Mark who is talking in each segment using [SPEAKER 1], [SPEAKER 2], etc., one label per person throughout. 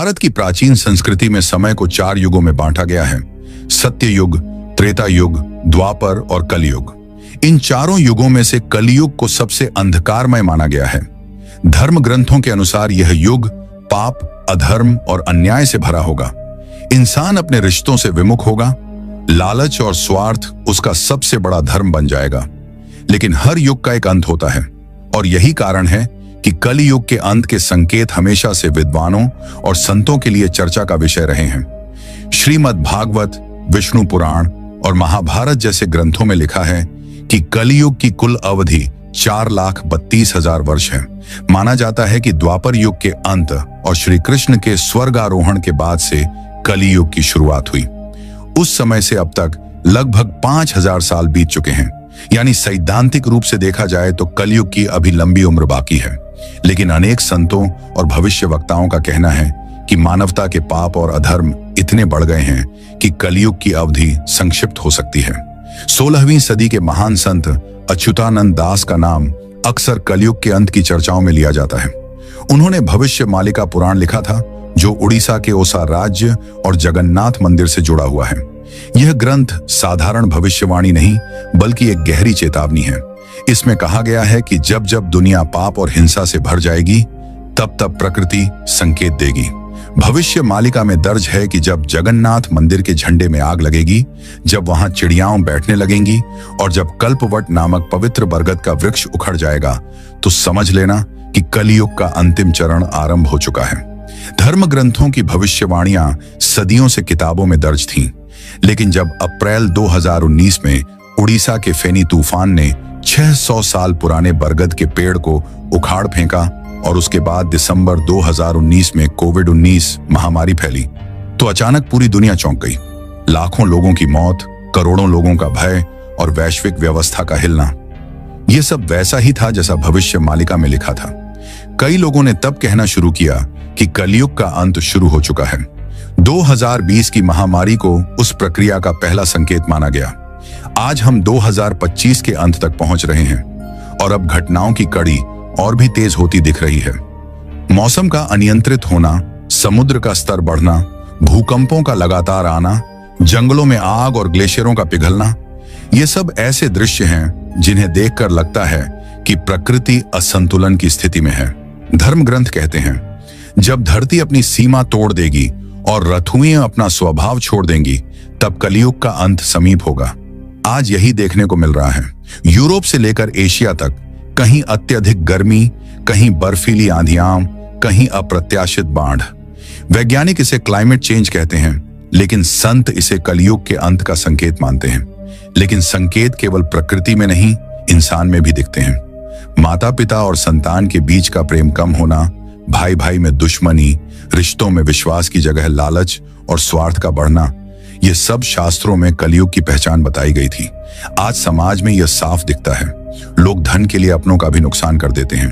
[SPEAKER 1] भारत की प्राचीन संस्कृति में समय को 4 युगों में बांटा गया है। सत्य युग, त्रेता युग, द्वापर और कलयुग। इन चारों युगों में से कलयुग को सबसे अंधकारमय माना गया है। धर्म ग्रंथों के अनुसार यह युग पाप, अधर्म और अन्याय से भरा होगा। इंसान अपने रिश्तों से विमुख होगा। लालच और स्वार्थ उसका सबसे बड़ा धर्म बन जाएगा। लेकिन हर युग का एक अंत होता है और यही कारण है कि कलयुग के अंत के संकेत हमेशा से विद्वानों और संतों के लिए चर्चा का विषय रहे हैं। श्रीमद् भागवत, विष्णु पुराण और महाभारत जैसे ग्रंथों में लिखा है कि कलयुग की कुल अवधि 4,32,000 वर्ष है। माना जाता है कि द्वापर युग के अंत और श्री कृष्ण के स्वर्गारोहण के बाद से कलयुग की शुरुआत हुई। उस समय से अब तक लगभग 5,000 साल बीत चुके हैं। यानी सैद्धांतिक रूप से देखा जाए तो कलयुग की अभी लंबी उम्र बाकी है। लेकिन अनेक संतों और भविष्यवक्ताओं का कहना है कि मानवता के पाप और अधर्म इतने बढ़ गए हैं कि कलयुग की अवधि संक्षिप्त हो सकती है। 16वीं सदी के महान संत अच्युतानंद दास का नाम अक्सर कलयुग के अंत की चर्चाओं में लिया जाता है। उन्होंने भविष्य मालिका पुराण लिखा था, जो उड़ीसा के ओसा राज्य और जगन्नाथ मंदिर से जुड़ा हुआ है। यह ग्रंथ साधारण भविष्यवाणी नहीं बल्कि एक गहरी चेतावनी है। इसमें कहा गया है कि जब जब दुनिया पाप और हिंसा से भर जाएगी, तब तब प्रकृति संकेत देगी। भविष्य मालिका में दर्ज है कि जब जगन्नाथ मंदिर के झंडे में आग लगेगी, जब वहां चिड़ियाओं बैठने लगेंगी और जब कल्पवट नामक पवित्र बरगद का वृक्ष उखड़ जाएगा, तो समझ लेना कि कलयुग का अंतिम चरण आरंभ हो चुका है। धर्म ग्रंथों की भविष्यवाणियां सदियों से किताबों में दर्ज थीं, लेकिन जब अप्रैल 2019 में उड़ीसा के फेनी तूफान ने 600 साल पुराने बरगद के पेड़ को उखाड़ फेंका और उसके बाद दिसंबर 2019 में कोविड-19 महामारी फैली, तो अचानक पूरी दुनिया चौंक गई। लाखों लोगों की मौत, करोड़ों लोगों का भय और वैश्विक व्यवस्था का हिलना, यह सब वैसा ही था जैसा भविष्य मालिका में लिखा था। कई लोगों ने तब कहना शुरू किया कि कलयुग का अंत शुरू हो चुका है। 2020 की महामारी को उस प्रक्रिया का पहला संकेत माना गया। आज हम 2025 के अंत तक पहुंच रहे हैं और अब घटनाओं की कड़ी और भी तेज होती दिख रही है। मौसम का अनियंत्रित होना, समुद्र का स्तर बढ़ना, भूकंपों का लगातार आना, जंगलों में आग और ग्लेशियरों का पिघलना, ये सब ऐसे दृश्य हैं जिन्हें देखकर लगता है कि प्रकृति असंतुलन की स्थिति में है। धर्म ग्रंथ कहते हैं, जब धरती अपनी सीमा तोड़ देगी और रथुएं अपना स्वभाव छोड़ देंगी, तब कलयुग का अंत समीप होगा। आज यही देखने को मिल रहा है। यूरोप से लेकर एशिया तक कहीं अत्यधिक गर्मी, कहीं बर्फीली आंधियां, कहीं अप्रत्याशित बाढ़। वैज्ञानिक इसे क्लाइमेट चेंज कहते हैं, लेकिन संत इसे कलयुग के अंत का संकेत मानते हैं। लेकिन संकेत केवल प्रकृति में नहीं, इंसान में भी दिखते हैं। माता पिता और संतान के बीच का प्रेम कम होना, भाई भाई में दुश्मनी, रिश्तों में विश्वास की जगह लालच और स्वार्थ का बढ़ना, यह सब शास्त्रों में कलयुग की पहचान बताई गई थी। आज समाज में यह साफ दिखता है। लोग धन के लिए अपनों का भी नुकसान कर देते हैं।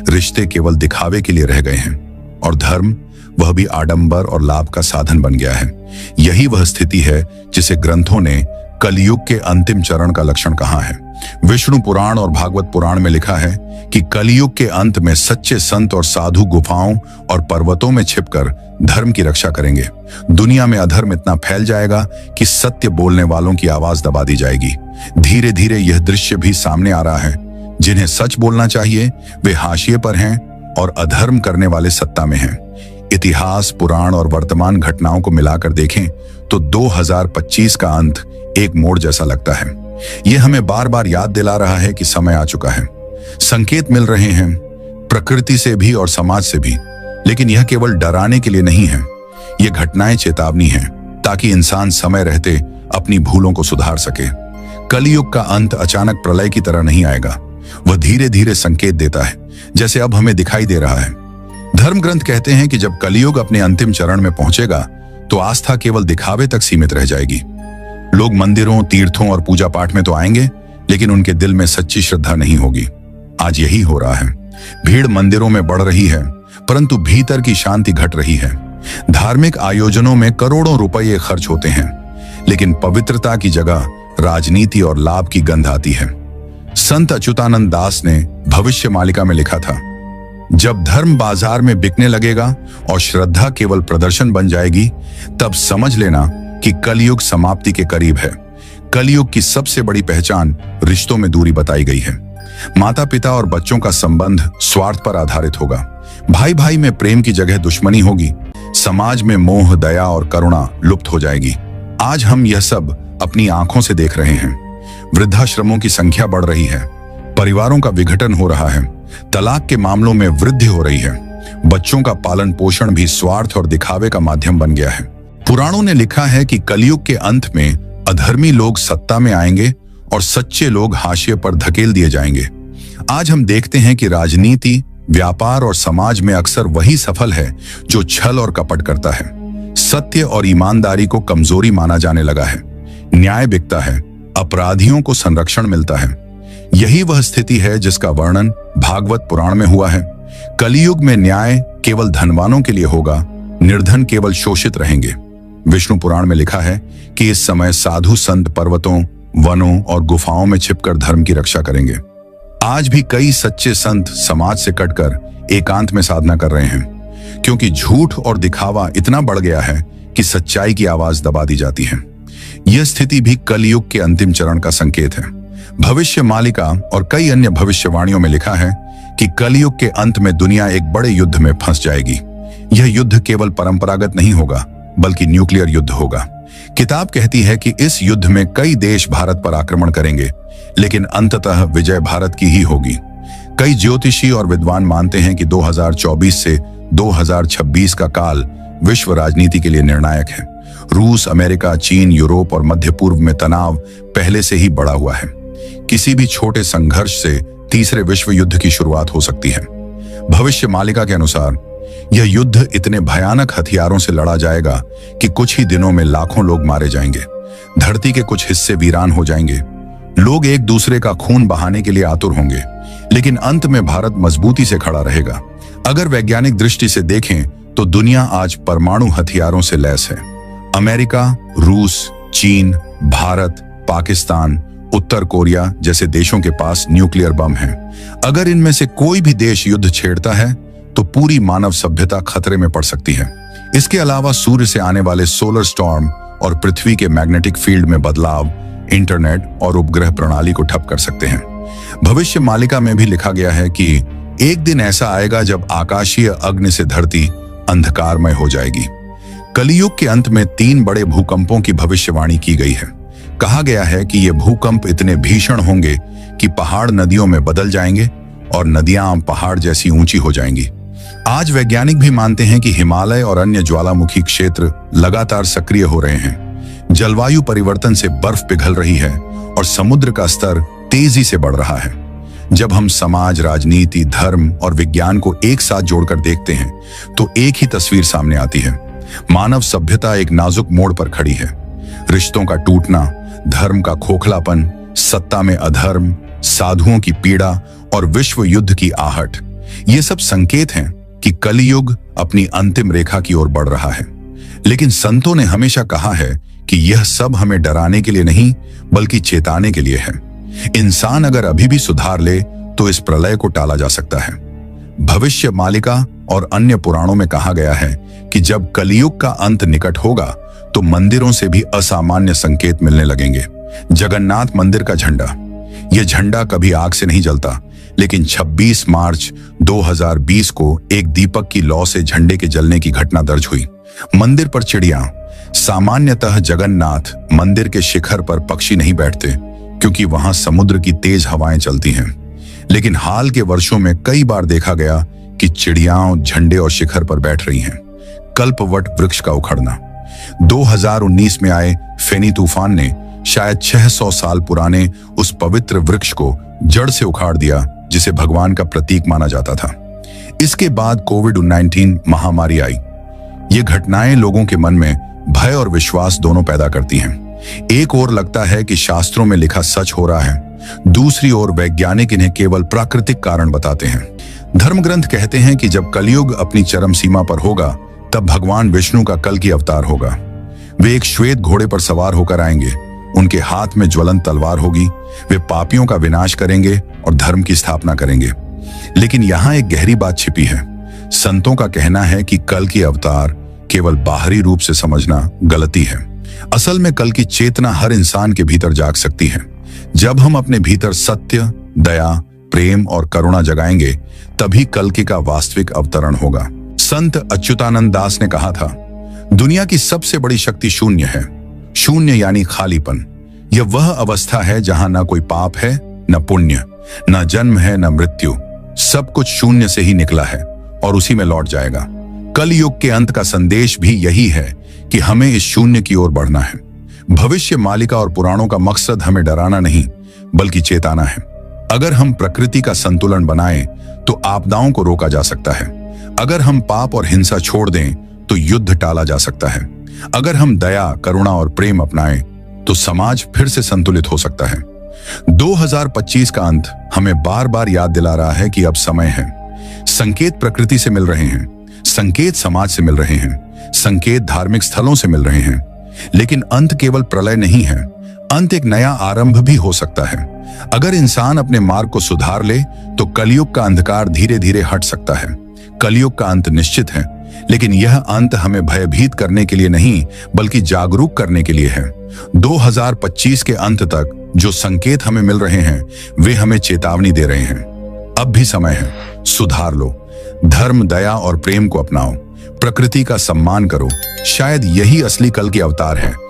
[SPEAKER 1] रिश्ते केवल दिखावे के लिए रह गए हैं और धर्म, वह भी आडंबर और लाभ का साधन बन गया है। यही वह स्थिति है जिसे ग्रंथों ने कलयुग के अंतिम चरण का लक्षण कहा है। विष्णु पुराण और भागवत पुराण में लिखा है कि कलयुग के अंत में सच्चे संत और साधु गुफाओं और पर्वतों में छिपकर धर्म की रक्षा करेंगे। दुनिया में अधर्म इतना फैल जाएगा कि सत्य बोलने वालों की आवाज दबा दी जाएगी। धीरे धीरे यह दृश्य भी सामने आ रहा है। जिन्हें सच बोलना चाहिए वे हाशिए पर हैं और अधर्म करने वाले सत्ता में हैं। इतिहास, पुराण और वर्तमान घटनाओं को मिलाकर देखें तो 2025 का अंत एक मोड़ जैसा लगता है। यह हमें बार बार याद दिला रहा है कि समय आ चुका है। संकेत मिल रहे हैं, प्रकृति से भी और समाज से भी, लेकिन यह केवल डराने के लिए नहीं है। यह घटनाएं चेतावनी हैं ताकि इंसान समय रहते अपनी भूलों को सुधार सके। कलयुग का अंत अचानक प्रलय की तरह नहीं आएगा। वह धीरे धीरे संकेत देता है, जैसे अब हमें दिखाई दे रहा है। धर्म ग्रंथ कहते हैं कि जब कलयुग अपने अंतिम चरण में पहुंचेगा, तो आस्था केवल दिखावे तक सीमित रह जाएगी। लोग मंदिरों, तीर्थों और पूजा पाठ में तो आएंगे, लेकिन उनके दिल में सच्ची श्रद्धा नहीं होगी। आज यही हो रहा है। भीड़ मंदिरों में बढ़ रही है, परंतु भीतर की शांति घट रही है। धार्मिक आयोजनों में करोड़ों रुपये खर्च होते हैं, लेकिन पवित्रता की जगह राजनीति और लाभ की गंध आती है। संत अच्युतानंद दास ने भविष्य मालिका में लिखा था, जब धर्म बाजार में बिकने लगेगा और श्रद्धा केवल प्रदर्शन बन जाएगी, तब समझ लेना कि कलयुग समाप्ति के करीब है। कलयुग की सबसे बड़ी पहचान रिश्तों में दूरी बताई गई है। माता पिता और बच्चों का संबंध स्वार्थ पर आधारित होगा। भाई भाई में प्रेम की जगह दुश्मनी होगी। समाज में मोह, दया और करुणा लुप्त हो जाएगी। आज हम यह सब अपनी आंखों से देख रहे हैं। वृद्धाश्रमों की संख्या बढ़ रही है, परिवारों का विघटन हो रहा है, तलाक के मामलों में वृद्धि हो रही है, बच्चों का पालन पोषण भी स्वार्थ और दिखावे का माध्यम बन गया है। पुराणों ने लिखा है कि कलयुग के अंत में अधर्मी लोग सत्ता में आएंगे और सच्चे लोग हाशिए पर धकेल दिए जाएंगे। आज हम देखते हैं कि राजनीति, व्यापार और समाज में अक्सर वही सफल है जो छल और कपट करता है। सत्य और ईमानदारी को कमजोरी माना जाने लगा है। न्याय बिकता है, अपराधियों को संरक्षण मिलता है। यही वह स्थिति है जिसका वर्णन भागवत पुराण में हुआ है। कलयुग में न्याय केवल धनवानों के लिए होगा, निर्धन केवल शोषित रहेंगे। विष्णु पुराण में लिखा है कि इस समय साधु संत पर्वतों, वनों और गुफाओं में छिपकर धर्म की रक्षा करेंगे। आज भी कई सच्चे संत समाज से कटकर एकांत में साधना कर रहे हैं, क्योंकि झूठ और दिखावा इतना बढ़ गया है कि सच्चाई की आवाज दबा दी जाती है। यह स्थिति भी कलयुग के अंतिम चरण का संकेत है। भविष्य मालिका और कई अन्य भविष्यवाणियों में लिखा है कि कलयुग के अंत में दुनिया एक बड़े युद्ध में फंस जाएगी। यह युद्ध केवल परंपरागत नहीं होगा, बल्कि न्यूक्लियर युद्ध होगा। किताब कहती है कि इस युद्ध में कई देश भारत पर आक्रमण करेंगे, लेकिन अंततः विजय भारत की ही होगी। कई ज्योतिषी और विद्वान मानते हैं कि 2024 से 2026 का काल विश्व राजनीति के लिए निर्णायक है। रूस, अमेरिका, चीन, यूरोप और मध्य पूर्व में तनाव पहले से ही बढ़ा हुआ है। किसी भी छोटे संघर्ष से तीसरे विश्व युद्ध की शुरुआत हो सकती है। भविष्य मालिका के अनुसार यह युद्ध इतने भयानक हथियारों से लड़ा जाएगा कि कुछ ही दिनों में लाखों लोग मारे जाएंगे। धरती के कुछ हिस्से वीरान हो जाएंगे। लोग एक दूसरे का खून बहाने के लिए आतुर होंगे, लेकिन अंत में भारत मजबूती से खड़ा रहेगा। अगर वैज्ञानिक दृष्टि से देखें तो दुनिया आज परमाणु हथियारों से लैस है। अमेरिका, रूस, चीन, भारत, पाकिस्तान, उत्तर कोरिया जैसे देशों के पास न्यूक्लियर बम हैं। अगर इनमें से कोई भी देश युद्ध छेड़ता है तो पूरी मानव सभ्यता खतरे में पड़ सकती है। इसके अलावा सूर्य से आने वाले सोलर स्टॉर्म और पृथ्वी के मैग्नेटिक फील्ड में बदलाव इंटरनेट और उपग्रह प्रणाली को ठप कर सकते हैं। भविष्य मालिका में भी लिखा गया है कि एक दिन ऐसा आएगा जब आकाशीय अग्नि से धरती अंधकारमय हो जाएगी। कलयुग के अंत में 3 बड़े भूकंपों की भविष्यवाणी की गई है। कहा गया है कि ये भूकंप इतने भीषण होंगे कि पहाड़ नदियों में बदल जाएंगे और नदियां पहाड़ जैसी ऊंची हो जाएंगी। आज वैज्ञानिक भी मानते हैं कि हिमालय और अन्य ज्वालामुखी क्षेत्र लगातार सक्रिय हो रहे हैं। जलवायु परिवर्तन से बर्फ पिघल रही है और समुद्र का स्तर तेजी से बढ़ रहा है। जब हम समाज, राजनीति, धर्म और विज्ञान को एक साथ जोड़कर देखते हैं तो एक ही तस्वीर सामने आती है। मानव सभ्यता एक नाजुक मोड़ पर खड़ी है। रिश्तों का टूटना, धर्म का खोखलापन, सत्ता में अधर्म, साधुओं की पीड़ा और विश्व युद्ध की आहट, ये सब संकेत हैं कि कलयुग अपनी अंतिम रेखा की ओर बढ़ रहा है। लेकिन संतों ने हमेशा कहा है कि यह सब हमें डराने के लिए नहीं, बल्कि चेताने के लिए है। इंसान अगर अभी भी सुधार ले तो इस प्रलय को टाला जा सकता है। भविष्य मालिका और अन्य पुराणों में कहा गया है कि जब कलयुग का अंत निकट होगा तो मंदिरों से भी असामान्य संकेत मिलने लगेंगे। जगन्नाथ मंदिर का झंडा, यह झंडा कभी आग से नहीं जलता, लेकिन 26 मार्च 2020 को एक दीपक की लौ से झंडे के जलने की घटना दर्ज हुई। मंदिर पर चिड़िया, सामान्यतः जगन्नाथ मंदिर के शिखर पर पक्षी नहीं बैठते क्योंकि वहां समुद्र की तेज हवाएं चलती हैं। लेकिन हाल के वर्षों में कई बार देखा गया कि चिड़ियाओं झंडे और शिखर पर बैठ रही हैं। कल्पवट वृक्ष का उखड़ना, 2019 में आए फेनी तूफान ने शायद 600 साल पुराने उस पवित्र वृक्ष को जड़ से उखाड़ दिया जिसे भगवान का प्रतीक माना जाता था। इसके बाद कोविड-19 महामारी आई। ये घटनाएं लोगों के मन में भय और विश्वास दोनों पैदा करती हैं। एक ओर लगता है कि शास्त्रों में लिखा सच हो रहा है, दूसरी ओर वैज्ञानिक इन्हें केवल प्राकृतिक कारण बताते हैं। धर्म ग्रंथ कहते हैं कि जब कलयुग अपनी चरम सीमा पर होगा तब भगवान विष्णु का कल की अवतार होगा। वे एक श्वेत घोड़े पर सवार होकर आएंगे। उनके हाथ में ज्वलंत तलवार होगी। वे पापियों का विनाश करेंगे और धर्म की स्थापना करेंगे। लेकिन यहाँ एक गहरी बात छिपी है। संतों का कहना है कि कल की अवतार केवल बाहरी रूप से समझना गलती है। असल में कल की चेतना हर इंसान के भीतर जाग सकती है। जब हम अपने भीतर सत्य, दया, प्रेम और करुणा जगाएंगे, तभी कल की का वास्तविक अवतरण होगा। संत अच्युतानंद दास ने कहा था, दुनिया की सबसे बड़ी शक्ति शून्य है। शून्य यानी खालीपन। यह वह अवस्था है जहां न कोई पाप है, न पुण्य, न जन्म है, न मृत्यु। सब कुछ शून्य से ही निकला है और उसी में लौट जाएगा। कल युग के अंत का संदेश भी यही है कि हमें इस शून्य की ओर बढ़ना है। भविष्य मालिका और पुराणों का मकसद हमें डराना नहीं, बल्कि चेताना है। अगर हम प्रकृति का संतुलन बनाएं, तो आपदाओं को रोका जा सकता है। अगर हम पाप और हिंसा छोड़ दें, तो युद्ध टाला जा सकता है। अगर हम दया, करुणा और प्रेम अपनाएं, तो समाज फिर से संतुलित हो सकता है। 2025 का अंत हमें बार बार याद दिला रहा है कि अब समय है। संकेत प्रकृति से मिल रहे हैं, संकेत समाज से मिल रहे हैं, संकेत धार्मिक स्थलों से मिल रहे हैं। लेकिन अंत केवल प्रलय नहीं है, अंत एक नया आरंभ भी हो सकता है। अगर इंसान अपने मार्ग को सुधार ले, तो कलयुग का अंधकार धीरे धीरे हट सकता है। कलयुग का अंत निश्चित है, लेकिन यह अंत हमें भयभीत करने के लिए नहीं, बल्कि जागरूक करने के लिए है। 2025 के अंत तक जो संकेत हमें मिल रहे हैं, वे हमें चेतावनी दे रहे हैं। अब भी समय है, सुधार लो। धर्म, दया और प्रेम को अपनाओ। प्रकृति का सम्मान करो। शायद यही असली कल की अवतार है।